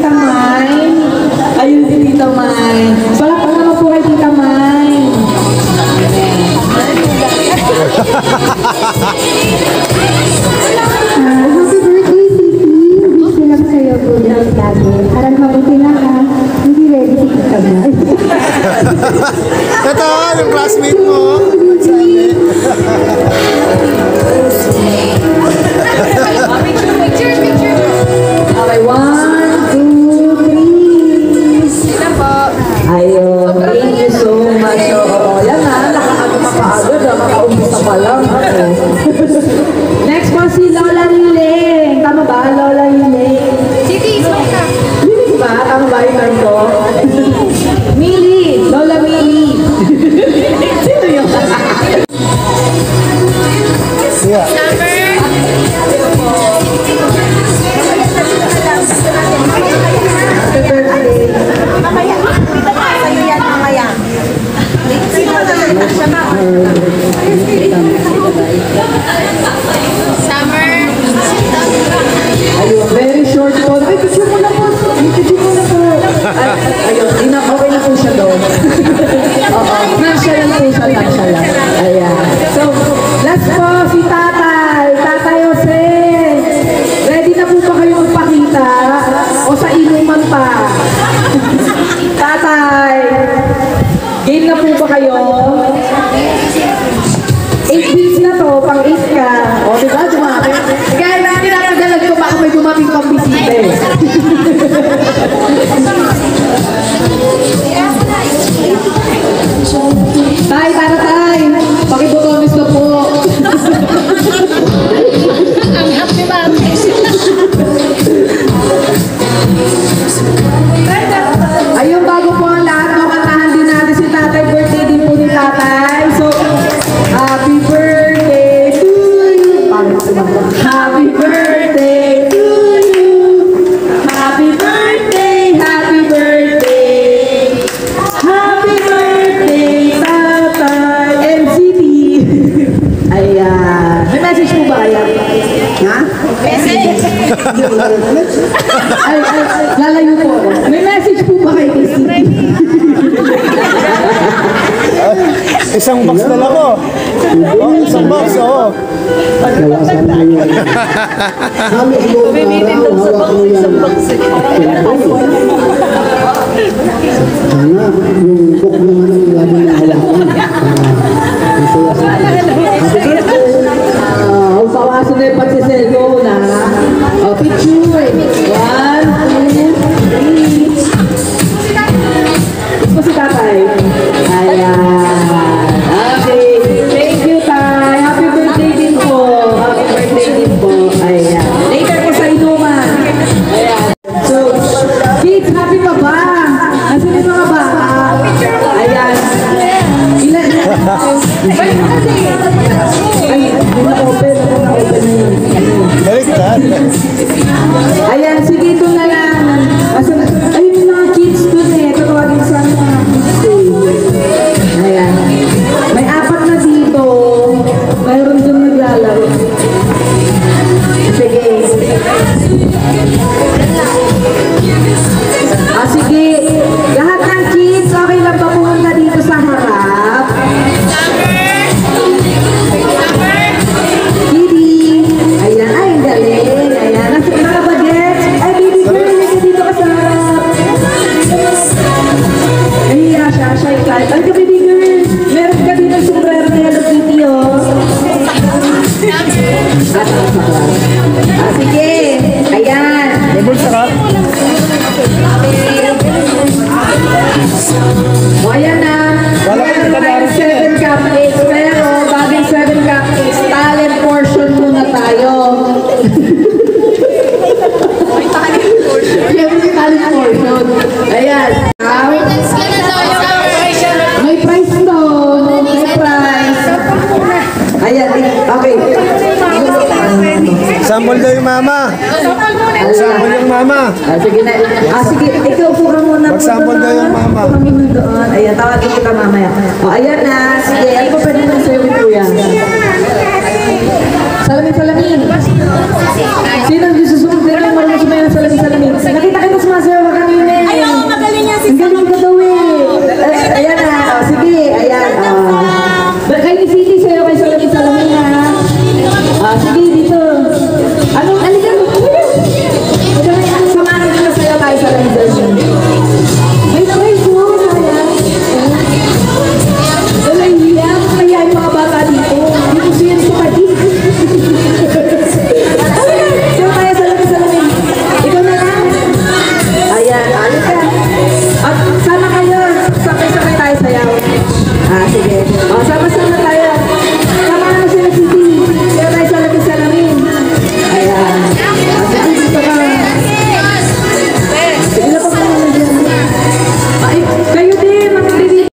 Tita May. Ayun si Tita May. Palakpakan naman po kay Tita May. Happy birthday, Sisi. Wish lang sa'yo good health lagi. Parang mabuti na ka. Hindi ready si Tita May. Totoo, yung classmate mo. Okay, 1, 2, 3. Ayun, thank you so much. Oo, yan na, nakakagod, makaumpisa pa lang. Next po si Lola Liling. Tama ba, Lola Liling? Sige, ka. Liling ba? Tama ba yung term ko? Mili, Lola Mili. Sino yun? Yeah. Ayun, very short po. Ay, picture mo na po. Picture mo na po. Ayun, okay na po siya doon. Oo, nansya lang po siya, nansya lang. Ayan. So, last po, si Tatay. Tatay Jose. Ready na po ba kayo magpakita? O sa inuman pa? Tatay. Game na po ba kayo? 8 beats na to, pang 8 ka. O, diba? Dumami. Kaya tinatagalan ko baka may dumaming pang bisita eh. Tay, tay. Pakibutonis na po. Ang happy ba? Ayun, bago po ang lahat, kantahan din natin si Tatay. Birthday din po ni Tatay. So, happy birthday to you. Happy birthday to you. Happy birthday, happy birthday. Happy birthday, Tatay NCT. Ayan. May message po ba kaya? Ha? Message. Ay, lalayo po ako. May message po ba kay NCT? Isang box na lang ko. Oh, isang box, oo. Bumibili daw sa box, isang box. Sana yung book naman ang lagi na hawakan. Pawasan na yung pagsiselfone na. O, picture. 1, 2, 3. Ito si Tatay. Ayan. Okay. Thank you, Tay. Happy birthday din po. Happy birthday din po. Ayan. Later po sa inuman. Ayan. So, kids, happy pa ba? Nasaan yung mga bata? Ayan. Ilan? Ay, na-open na yun. Baliktad. Ayan, sige, ito na lang. Ayun yung mga kids dun eh. Tatawagin sa mga kids eh. Ayan. May 4 na dito. Mayroon dun naglalaro. Sige. Sige. Lahat ng kids, okay lang ba pumunta dito sa harap? Kitty. Ayan. Ay, ang galing. Ayan. Nakabagets. Ay, baby girl. Dito ka sa harap. Nahiya siya. Shy type. Ay, baby girl. Meron ka dito sombrero na Hello Kitty, oh. Sige. Ayan. May bulsa ka? O, ayan na. Meron tayong 7 cupcakes. Pero, bagay 7 cupcakes, talent portion muna tayo. Siyempre, talent portion. Ayan. May prize to. May prize. Ayan. Okay. Sample daw yung mama. Sample yung mama. Sige na. Sige. Ikaw po ka muna. Mag-sample daw yung mama. Kami doon. Ayan. Tawagin kita mamaya. O, ayan na. Sige. Ano pa pwede nang sa'yo, kuya? Salamin. Sino ang susunod din yung marunong sumayon ng salamin?